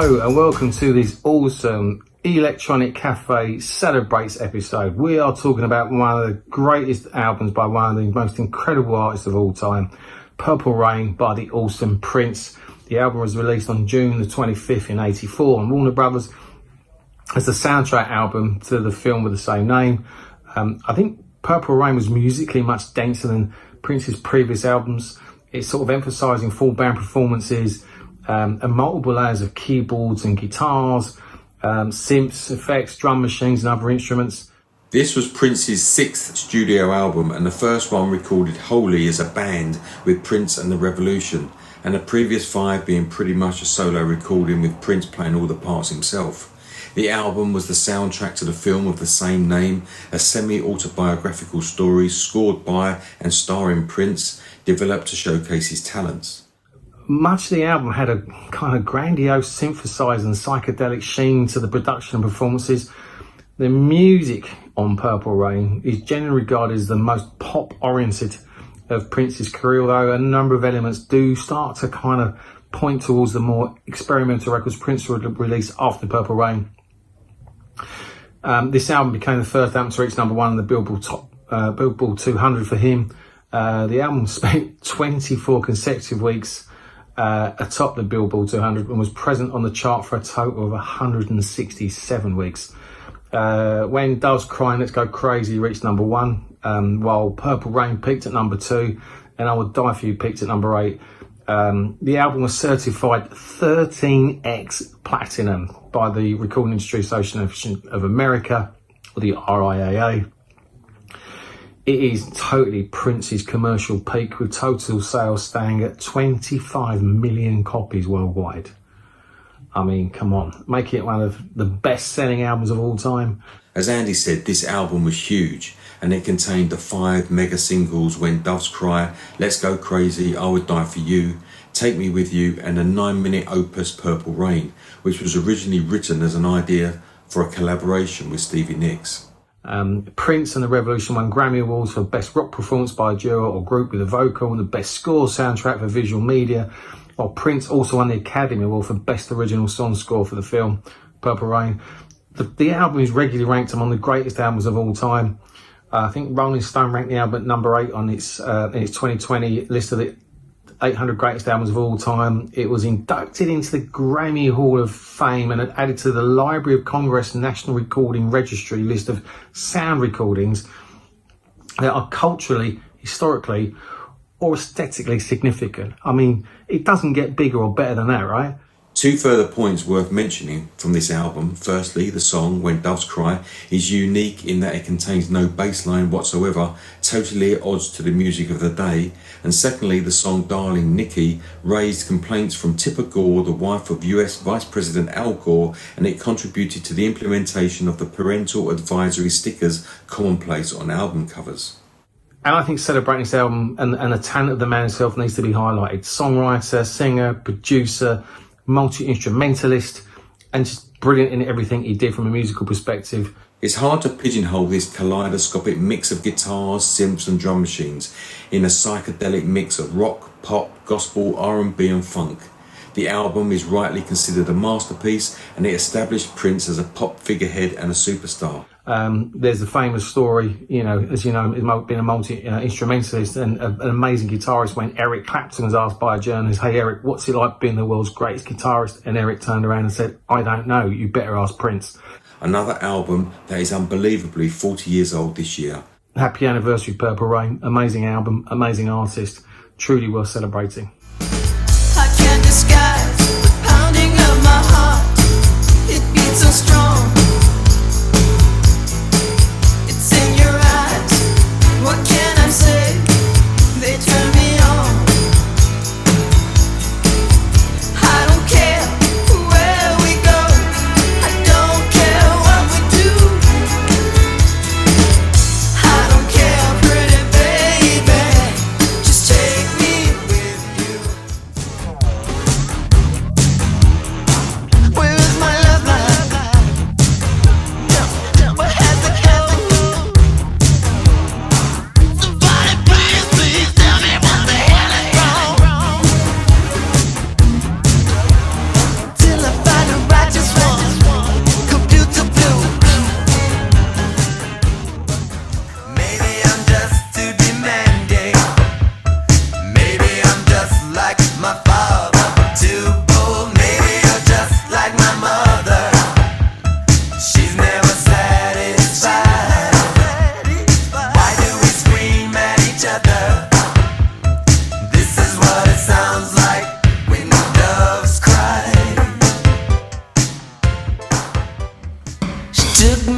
Hello and welcome to this awesome Electronic Cafe Celebrates episode. We are talking about one of the greatest albums by one of the most incredible artists of all time, Purple Rain by the awesome Prince. The album was released on June the 25th in 84 on Warner Brothers as the soundtrack album to the film with the same name. I think Purple Rain was musically much denser than Prince's previous albums. It's sort of emphasising full band performances and multiple layers of keyboards and guitars, synths, effects, drum machines and other instruments. This was Prince's sixth studio album and the first one recorded wholly as a band with Prince and the Revolution, and the previous five being pretty much a solo recording with Prince playing all the parts himself. The album was the soundtrack to the film of the same name, a semi-autobiographical story scored by and starring Prince, developed to showcase his talents. Much of the album had a kind of grandiose synthesized and psychedelic sheen to the production and performances. The music on Purple Rain is generally regarded as the most pop-oriented of Prince's career, although a number of elements do start to kind of point towards the more experimental records Prince would release after Purple Rain. This album became the first album to reach number one on the Billboard 200 for him. The album spent 24 consecutive weeks atop the Billboard 200 and was present on the chart for a total of 167 weeks. When Doves Cry, Let's Go Crazy reached number one, while Purple Rain peaked at number two and I Would Die For You peaked at number 8. The album was certified 13x platinum by the Recording Industry Association of America, or the RIAA. It is totally Prince's commercial peak, with total sales staying at 25 million copies worldwide. I mean, come on, make it one of the best-selling albums of all time. As Andy said, this album was huge and it contained the 5 mega singles When Doves Cry, Let's Go Crazy, I Would Die For You, Take Me With You, and a 9-minute opus Purple Rain, which was originally written as an idea for a collaboration with Stevie Nicks. Prince and the Revolution won Grammy Awards for Best Rock Performance by a Duo or Group with a Vocal and the Best Score Soundtrack for Visual Media, while Prince also won the Academy Award for Best Original Song Score for the film Purple Rain. The album is regularly ranked among the greatest albums of all time. I think Rolling Stone ranked the album at number 8 on its 2020 list of the 800 greatest albums of all time. It was inducted into the Grammy Hall of Fame and added to the Library of Congress National Recording Registry list of sound recordings that are culturally, historically, or aesthetically significant. I mean, it doesn't get bigger or better than that, right? 2 further points worth mentioning from this album. Firstly, the song When Doves Cry is unique in that it contains no bass line whatsoever, totally at odds to the music of the day. And secondly, the song Darling Nikki raised complaints from Tipper Gore, the wife of US Vice President Al Gore, and it contributed to the implementation of the parental advisory stickers commonplace on album covers. And I think celebrating this album and the talent of the man himself needs to be highlighted. Songwriter, singer, producer, multi-instrumentalist, and just brilliant in everything he did from a musical perspective. It's hard to pigeonhole this kaleidoscopic mix of guitars, synths and drum machines in a psychedelic mix of rock, pop, gospel, R&B and funk. The album is rightly considered a masterpiece and it established Prince as a pop figurehead and a superstar. There's a famous story, as you know, being a multi-instrumentalist and an amazing guitarist, when Eric Clapton was asked by a journalist, "Hey Eric, what's it like being the world's greatest guitarist?" And Eric turned around and said, "I don't know, you better ask Prince." Another album that is unbelievably 40 years old this year. Happy anniversary, Purple Rain. Amazing album, amazing artist, truly worth celebrating. I can't disguise the pounding of my heart. It beats so strong. It's in your eyes. What can I say? They turn me on. I don't care where we go. I don't care what we do. I don't care, pretty baby. Just take me with you. Where is my love life?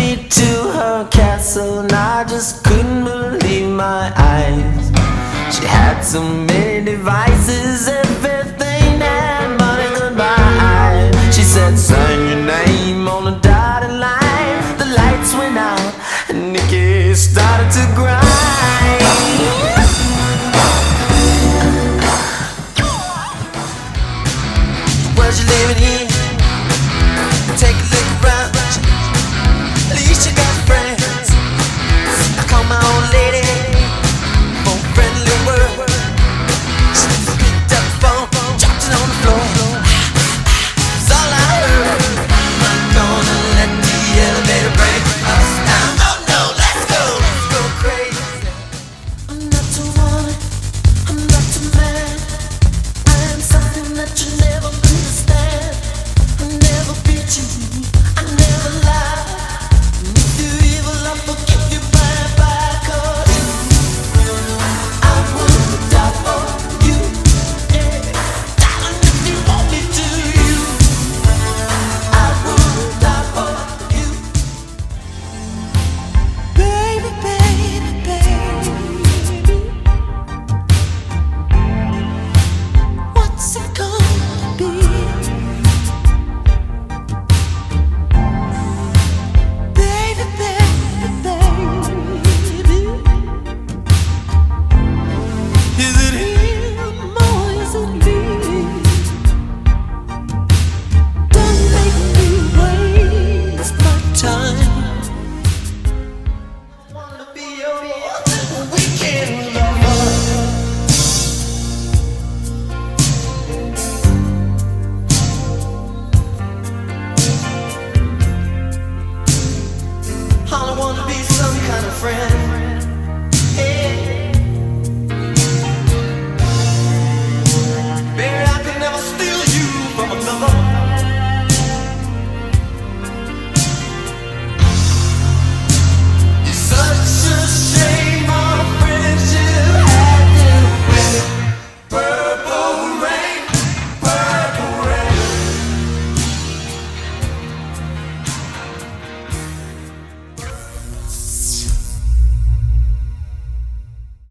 me to her castle, and I just couldn't believe my eyes. She had so many devices, everything that money could buy. She said, sign your name on the dotted line. The lights went out and Nikki started to grind. Where's you living here? Take a look around. At least you got friends. I call my old lady for a friendly word. She picked up the phone, dropped it on the floor. It's all I heard. I'm not gonna let the elevator break us down. Oh no, let's go crazy. I'm not a woman, I'm not a man. I am something that you never understand. I never beat you, I never lie. If you evil, I forgive you by cause I would die for you, yeah. Darling, if you want me to, I would die for you. Baby, baby, baby, what's it gonna be? Baby, baby, baby, is it him or is it me? Don't make me waste my time. I wanna be your weekend lover. I don't wanna be some kind of friend.